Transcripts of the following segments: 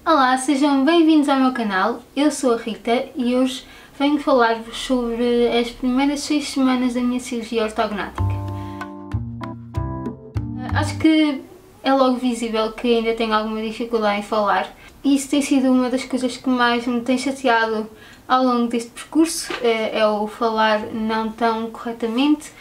Olá, sejam bem-vindos ao meu canal. Eu sou a Rita e hoje venho falar-vos sobre as primeiras 6 semanas da minha cirurgia ortognática. Acho que é logo visível que ainda tenho alguma dificuldade em falar e isso tem sido uma das coisas que mais me tem chateado ao longo deste percurso, é o falar não tão corretamente.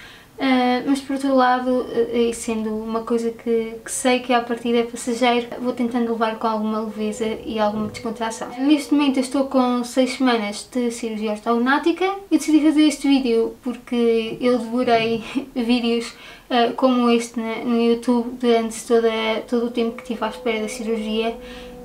Mas por outro lado, sendo uma coisa que sei que à partida é passageiro, vou tentando levar com alguma leveza e alguma descontração. Neste momento eu estou com 6 semanas de cirurgia ortognática. Eu decidi fazer este vídeo porque eu devorei vídeos como este no YouTube durante todo o tempo que estive à espera da cirurgia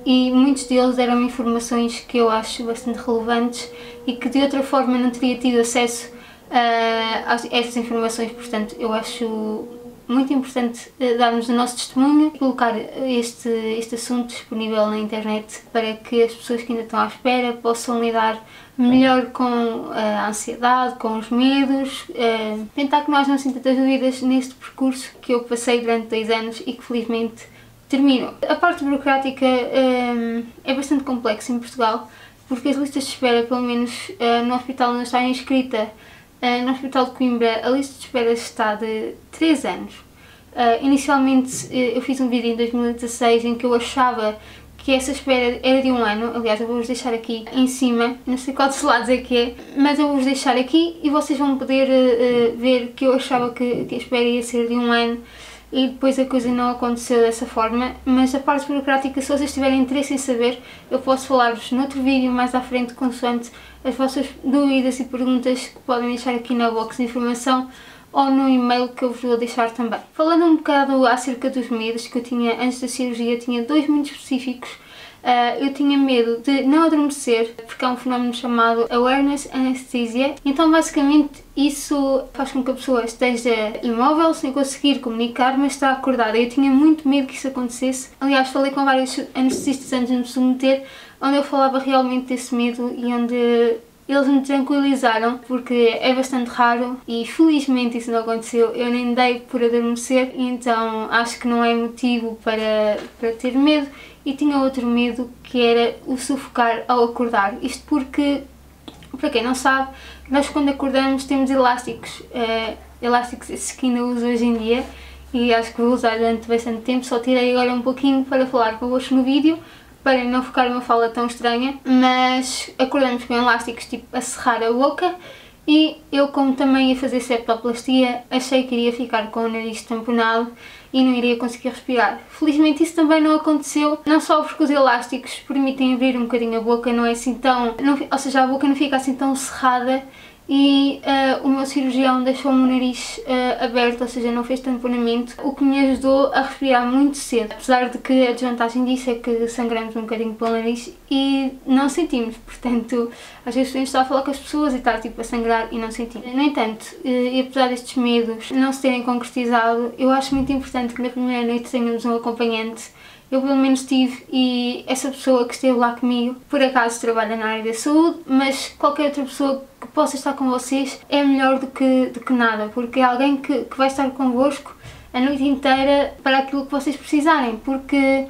e muitos deles deram informações que eu acho bastante relevantes e que de outra forma não teria tido acesso a estas informações. Portanto, eu acho muito importante darmos o nosso testemunho e colocar este assunto disponível na internet para que as pessoas que ainda estão à espera possam lidar melhor com a ansiedade, com os medos, tentar que não hajam assim tantas dúvidas neste percurso que eu passei durante 2 anos e que felizmente termino. A parte burocrática é bastante complexa em Portugal, porque as listas de espera, pelo menos no hospital onde eu estou inscrita, no Hospital de Coimbra, a lista de espera está de 3 anos. Inicialmente eu fiz um vídeo em 2016 em que eu achava que essa espera era de 1 ano, aliás eu vou-vos deixar aqui em cima, não sei qual dos lados é que é, mas eu vou-vos deixar aqui e vocês vão poder ver que eu achava que a espera ia ser de 1 ano e depois a coisa não aconteceu dessa forma. Mas a parte burocrática, se vocês tiverem interesse em saber, eu posso falar-vos noutro vídeo mais à frente, consoante as vossas dúvidas e perguntas que podem deixar aqui na box de informação ou no e-mail que eu vos vou deixar também. Falando um bocado acerca dos medos que eu tinha antes da cirurgia, eu tinha 2 muito específicos. Eu tinha medo de não adormecer, porque há um fenómeno chamado Awareness Anesthesia. Então basicamente isso faz com que a pessoa esteja imóvel, sem conseguir comunicar, mas está acordada. Eu tinha muito medo que isso acontecesse. Aliás, falei com vários anestesistas antes de me submeter, onde eu falava realmente desse medo e onde eles me tranquilizaram, porque é bastante raro e felizmente isso não aconteceu. Eu nem dei por adormecer, então acho que não é motivo para ter medo. E tinha outro medo, que era o sufocar ao acordar. Isto porque, para quem não sabe, nós quando acordamos temos elásticos, elásticos esses que ainda uso hoje em dia e acho que vou usar durante bastante tempo. Só tirei agora um pouquinho para falar convosco no vídeo, para não ficar uma fala tão estranha, mas acordamos com elásticos tipo a serrar a boca. E eu, como também ia fazer septoplastia, achei que iria ficar com o nariz tamponado e não iria conseguir respirar. Felizmente isso também não aconteceu, não só porque os elásticos permitem abrir um bocadinho a boca, não é assim tão... ou seja, a boca não fica assim tão cerrada e o meu cirurgião deixou-me o nariz aberto, ou seja, não fez tamponamento, o que me ajudou a respirar muito cedo. Apesar de que a desvantagem disso é que sangramos um bocadinho pelo nariz e não sentimos, portanto, às vezes podemos estar a falar com as pessoas e estar tipo a sangrar e não sentimos. No entanto, e apesar destes medos não se terem concretizado, eu acho muito importante que na primeira noite tenhamos um acompanhante. Eu pelo menos tive, e essa pessoa que esteve lá comigo, por acaso trabalha na área da saúde, mas qualquer outra pessoa que possa estar com vocês é melhor do que nada, porque é alguém que vai estar convosco a noite inteira para aquilo que vocês precisarem, porque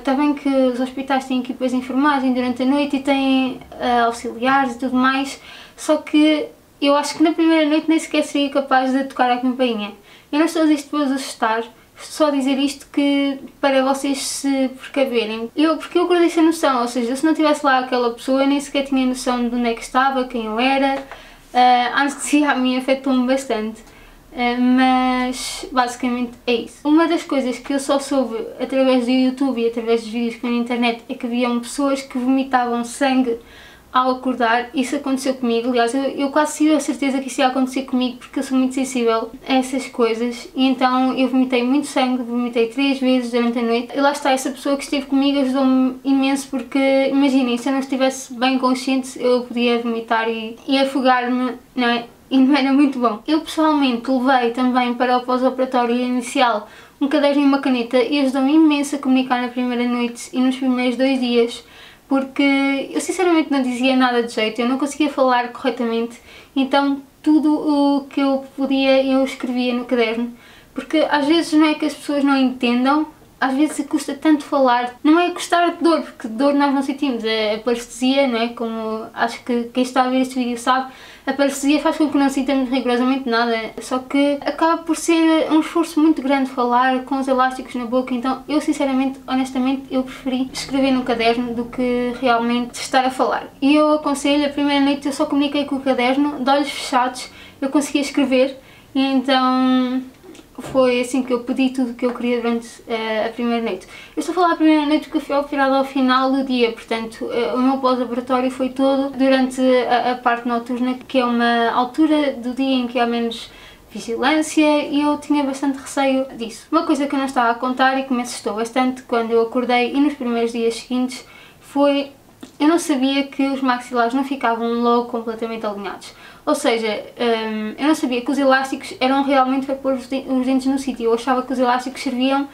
também que os hospitais têm equipas de enfermagem durante a noite e têm auxiliares e tudo mais, só que eu acho que na primeira noite nem sequer seria capaz de tocar a campainha. Eu não estou a dizer isto para os assustar, só dizer isto que para vocês se precaverem. Porque eu acordei sem noção, ou seja, se não tivesse lá aquela pessoa eu nem sequer tinha noção de onde é que estava, quem eu era. A anestesia a mim afetou-me bastante, mas basicamente é isso. Uma das coisas que eu só soube através do YouTube e através dos vídeos que vi na internet é que haviam pessoas que vomitavam sangue ao acordar. Isso aconteceu comigo, aliás eu quase tive a certeza que isso ia acontecer comigo porque eu sou muito sensível a essas coisas e então eu vomitei muito sangue, vomitei 3 vezes durante a noite e lá está, essa pessoa que esteve comigo ajudou-me imenso, porque imaginem, se eu não estivesse bem consciente eu podia vomitar e afogar-me, não é? E não era muito bom. Eu pessoalmente levei também para o pós-operatório inicial um caderno e uma caneta e ajudou-me imenso a comunicar na primeira noite e nos primeiros 2 dias. Porque eu sinceramente não dizia nada de jeito, eu não conseguia falar corretamente, então tudo o que eu podia eu escrevia no caderno, porque às vezes não é que as pessoas não entendam às vezes custa tanto falar, não é gostar de dor, porque dor nós não sentimos, a parestesia, não é? Como acho que quem está a ver este vídeo sabe, a parestesia faz com que não sintamos rigorosamente nada, só que acaba por ser um esforço muito grande falar com os elásticos na boca, então eu sinceramente, honestamente, eu preferi escrever no caderno do que realmente estar a falar. E eu aconselho, a primeira noite eu só comuniquei com o caderno, de olhos fechados, eu conseguia escrever, e então foi assim que eu pedi tudo o que eu queria durante a primeira noite. Eu estou a falar da primeira noite porque eu fui operada ao final do dia, portanto o meu pós-operatório foi todo durante a parte noturna, que é uma altura do dia em que há menos vigilância, e eu tinha bastante receio disso. Uma coisa que eu não estava a contar e que me assustou bastante quando eu acordei e nos primeiros dias seguintes foi, eu não sabia que os maxilares não ficavam logo completamente alinhados. Ou seja, eu não sabia que os elásticos eram realmente para pôr os dentes no sítio. Eu achava que os elásticos serviam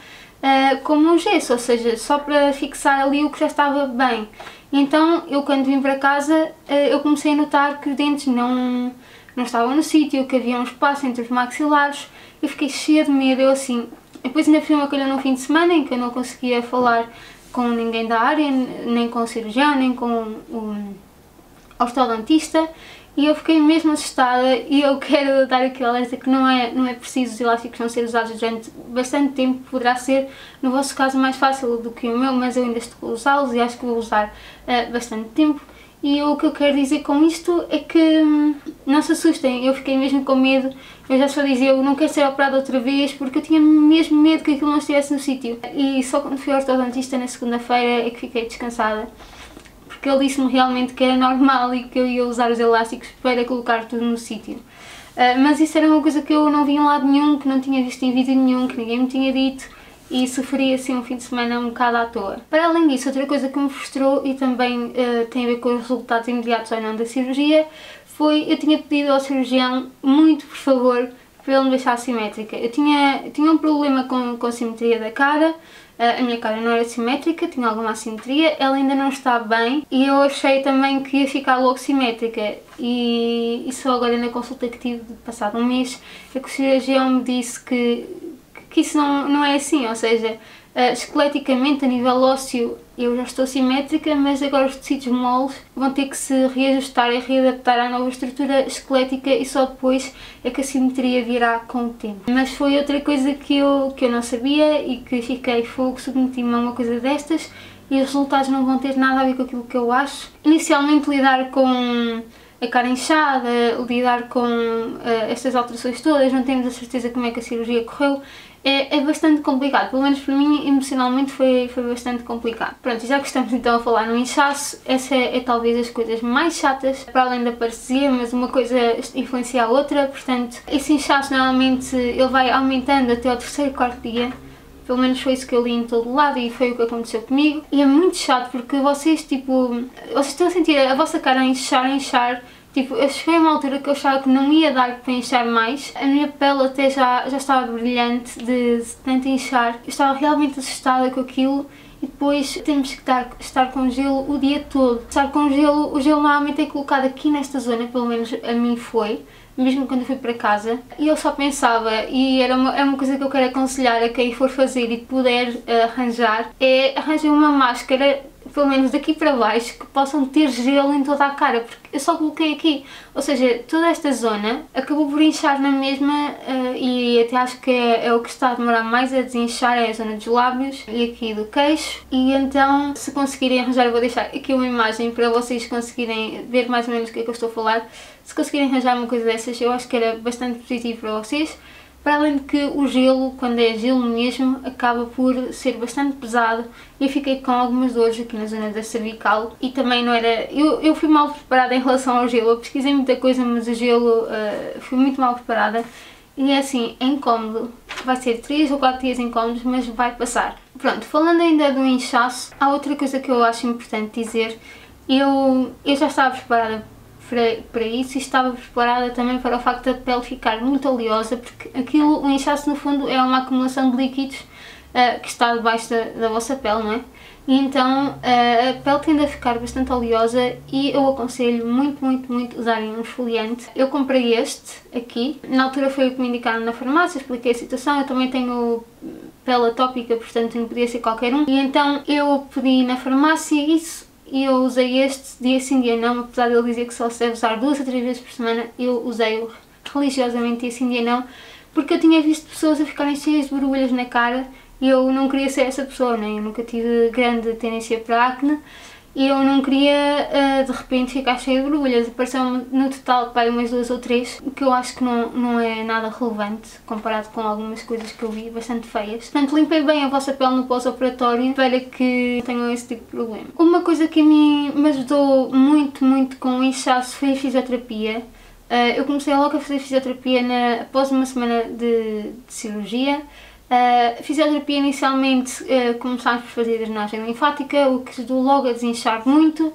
como um gesso, ou seja, só para fixar ali o que já estava bem. Então, eu quando vim para casa, eu comecei a notar que os dentes não estavam no sítio, que havia um espaço entre os maxilares. Eu fiquei cheia de medo, eu assim... Depois ainda fui uma calhou num fim de semana em que eu não conseguia falar com ninguém da área, nem com o cirurgião, nem com o ortodontista. E eu fiquei mesmo assustada, e eu quero dar aqui alerta que não é preciso os elásticos não serem usados durante bastante tempo. Poderá ser, no vosso caso, mais fácil do que o meu, mas eu ainda estou a usá-los e acho que vou usar bastante tempo. E o que eu quero dizer com isto é que não se assustem, eu fiquei mesmo com medo. Eu já só dizia, eu não quero ser operada outra vez, porque eu tinha mesmo medo que aquilo não estivesse no sítio. E só quando fui ao ortodontista na segunda-feira é que fiquei descansada, porque ele disse-me realmente que era normal e que eu ia usar os elásticos para colocar tudo no sítio. Mas isso era uma coisa que eu não vi em lado nenhum, que não tinha visto em vídeo nenhum, que ninguém me tinha dito, e sofri assim um fim de semana um bocado à toa. Para além disso, outra coisa que me frustrou e também tem a ver com os resultados imediatos ou não da cirurgia, foi eu tinha pedido ao cirurgião muito, por favor, para ele me deixar simétrica. Eu tinha um problema com a simetria da cara. A minha cara não era simétrica, tinha alguma assimetria, ela ainda não está bem, e eu achei também que ia ficar logo simétrica, e só agora na consulta que tive, passado um mês, é que o cirurgião me disse que isso não é assim, ou seja, esqueleticamente, a nível ósseo, eu já estou simétrica, mas agora os tecidos moles vão ter que se reajustar e readaptar à nova estrutura esquelética, e só depois é que a simetria virá com o tempo. Mas foi outra coisa que eu não sabia e que fiquei fogo, submeti-me a uma coisa destas, e os resultados não vão ter nada a ver com aquilo que eu acho. Inicialmente, lidar com a cara inchada, lidar com estas alterações todas, não temos a certeza como é que a cirurgia correu, é bastante complicado, pelo menos para mim emocionalmente foi bastante complicado. Pronto, e já que estamos então a falar no inchaço, essa é talvez as coisas mais chatas, para além da parestesia, mas uma coisa influencia a outra. Portanto, esse inchaço normalmente ele vai aumentando até ao terceiro, quarto dia. Pelo menos foi isso que eu li em todo lado e foi o que aconteceu comigo. E é muito chato porque vocês estão a sentir a vossa cara a inchar. Tipo, eu cheguei a uma altura que eu achava que não ia dar para inchar mais. A minha pele até já estava brilhante de tanto inchar. Eu estava realmente assustada com aquilo. E depois temos que estar com gelo o dia todo. Estar com gelo, o gelo normalmente é colocado aqui nesta zona, pelo menos a mim foi, mesmo quando eu fui para casa. E eu só pensava, e é uma coisa que eu quero aconselhar a quem for fazer e puder arranjar, é arranjar uma máscara, pelo menos daqui para baixo, que possam ter gelo em toda a cara, porque eu só coloquei aqui, ou seja, toda esta zona acabou por inchar na mesma, e até acho que é o que está a demorar mais a desinchar, é a zona dos lábios e aqui do queixo. E então, se conseguirem arranjar, eu vou deixar aqui uma imagem para vocês conseguirem ver mais ou menos o que é que eu estou a falar. Se conseguirem arranjar uma coisa dessas, eu acho que era bastante positivo para vocês. Para além de que o gelo, quando é gelo mesmo, acaba por ser bastante pesado. Eu fiquei com algumas dores aqui na zona da cervical e também não era... Eu fui mal preparada em relação ao gelo. Eu pesquisei muita coisa, mas o gelo fui muito mal preparada. E é assim, é incómodo. Vai ser 3 ou 4 dias incómodos, mas vai passar. Pronto, falando ainda do inchaço, há outra coisa que eu acho importante dizer. Eu já estava preparada para isso, e estava preparada também para o facto da pele ficar muito oleosa, porque o inchaço no fundo é uma acumulação de líquidos que está debaixo da vossa pele, não é? e então a pele tende a ficar bastante oleosa e eu aconselho muito usarem um esfoliante. Eu comprei este aqui, na altura foi o que me indicaram na farmácia, expliquei a situação, eu também tenho pele atópica, portanto não podia ser qualquer um, e então eu pedi na farmácia isso e eu usei este dia sim dia não, apesar de ele dizer que só se deve usar 2 a 3 vezes por semana, eu usei-o religiosamente dia sim dia não, porque eu tinha visto pessoas a ficarem cheias de borbulhas na cara e eu não queria ser essa pessoa, né? Eu nunca tive grande tendência para acne e eu não queria de repente ficar cheia de borbulhas. Apareceu-me no total para umas 2 ou 3, o que eu acho que não é nada relevante comparado com algumas coisas que eu vi bastante feias. Portanto, limpei bem a vossa pele no pós-operatório para que não tenham esse tipo de problema. Uma coisa que a mim me ajudou muito com o inchaço foi a fisioterapia. Eu comecei logo a fazer fisioterapia após uma semana de cirurgia. A fisioterapia inicialmente começámos por fazer drenagem linfática, o que ajudou logo a desinchar muito,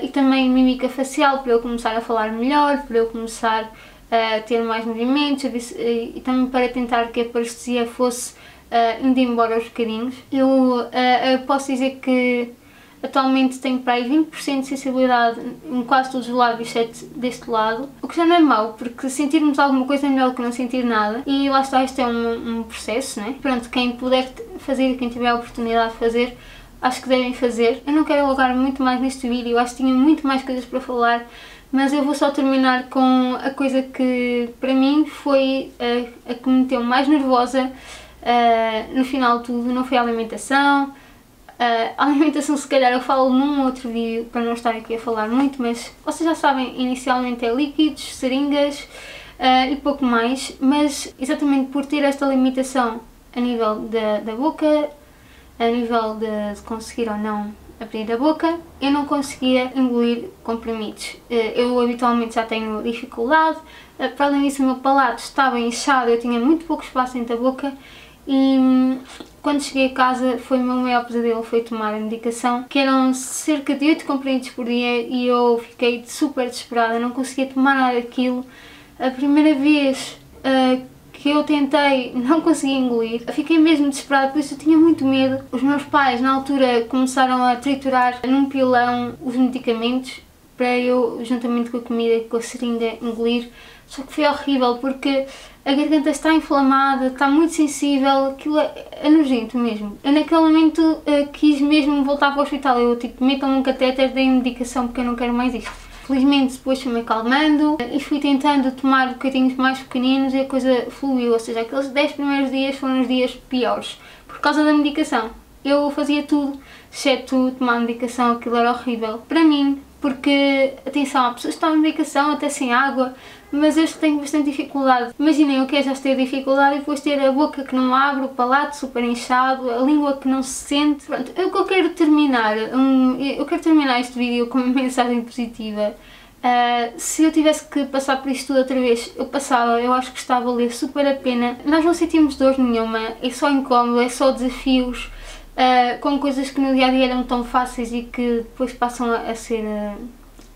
e também mímica facial para eu começar a falar melhor, para eu começar a ter mais movimentos e também para tentar que a parestesia fosse indo embora aos bocadinhos. Eu posso dizer que atualmente tenho para aí 20% de sensibilidade em quase todos os lábios, exceto deste lado, o que já não é mau, porque sentirmos alguma coisa é melhor do que não sentir nada, e lá está, isto é um processo, né? Pronto, quem puder fazer, quem tiver a oportunidade de fazer, acho que devem fazer. Eu não quero alugar muito mais neste vídeo, eu acho que tinha muito mais coisas para falar, mas eu vou só terminar com a coisa que para mim foi a que me meteu mais nervosa no final de tudo. Não foi a alimentação. A alimentação se calhar eu falo num outro vídeo para não estar aqui a falar muito, mas vocês já sabem, inicialmente é líquidos, seringas e pouco mais, mas exatamente por ter esta limitação a nível da boca, a nível de conseguir ou não abrir a boca, eu não conseguia engolir comprimidos. Eu habitualmente já tenho dificuldade, para além disso o meu palato estava inchado, eu tinha muito pouco espaço dentro da boca. E quando cheguei a casa foi o meu maior pesadelo, foi tomar a medicação, que eram cerca de 8 comprimidos por dia e eu fiquei super desesperada, não conseguia tomar nada daquilo. A primeira vez que eu tentei, não consegui engolir, fiquei mesmo desesperada, por isso eu tinha muito medo. Os meus pais na altura começaram a triturar num pilão os medicamentos para eu, juntamente com a comida e com a seringa, engolir. Só que foi horrível porque a garganta está inflamada, está muito sensível, aquilo é nojento mesmo. Eu naquele momento quis mesmo voltar para o hospital, eu tipo, metam-me um catéter, deem medicação porque eu não quero mais isto. Felizmente depois fui-me acalmando e fui tentando tomar bocadinhos mais pequeninos e a coisa fluiu, ou seja, aqueles 10 primeiros dias foram os dias piores, por causa da medicação. Eu fazia tudo, exceto tomar medicação, aquilo era horrível para mim, porque, atenção, há pessoas que tomam medicação até sem água, mas eu tenho bastante dificuldade. Imaginem o que é já ter dificuldade e depois ter a boca que não abre, o palato super inchado, a língua que não se sente. Pronto, eu quero terminar este vídeo com uma mensagem positiva. Se eu tivesse que passar por isto tudo outra vez, eu passava, eu acho que está a valer super a pena. Nós não sentimos dor nenhuma, é só incómodo, é só desafios, com coisas que no dia a dia eram tão fáceis e que depois passam a ser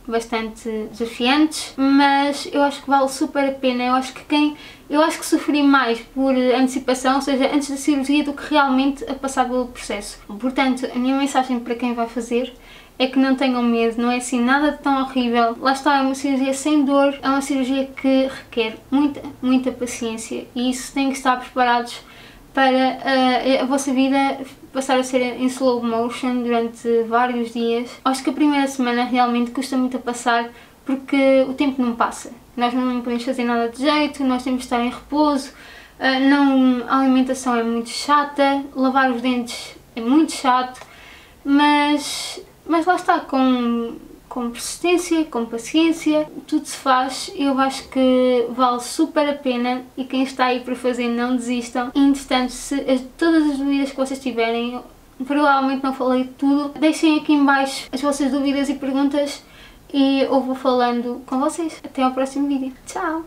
bastante desafiantes, mas eu acho que vale super a pena. Eu acho que sofri mais por antecipação, ou seja, antes da cirurgia, do que realmente a passar pelo processo. Portanto, a minha mensagem para quem vai fazer é que não tenham medo, não é assim nada de tão horrível. Lá está, é uma cirurgia sem dor, é uma cirurgia que requer muita paciência e isso têm que estar preparados para a vossa vida passar a ser em slow motion durante vários dias. Acho que a primeira semana realmente custa muito a passar porque o tempo não passa. Nós não podemos fazer nada de jeito, nós temos de estar em repouso, a alimentação é muito chata, lavar os dentes é muito chato, mas lá está, com persistência, com paciência, tudo se faz. Eu acho que vale super a pena e quem está aí para fazer não desistam. E, entretanto, todas as dúvidas que vocês tiverem, provavelmente não falei de tudo, deixem aqui em baixo as vossas dúvidas e perguntas e eu vou falando com vocês. Até ao próximo vídeo. Tchau!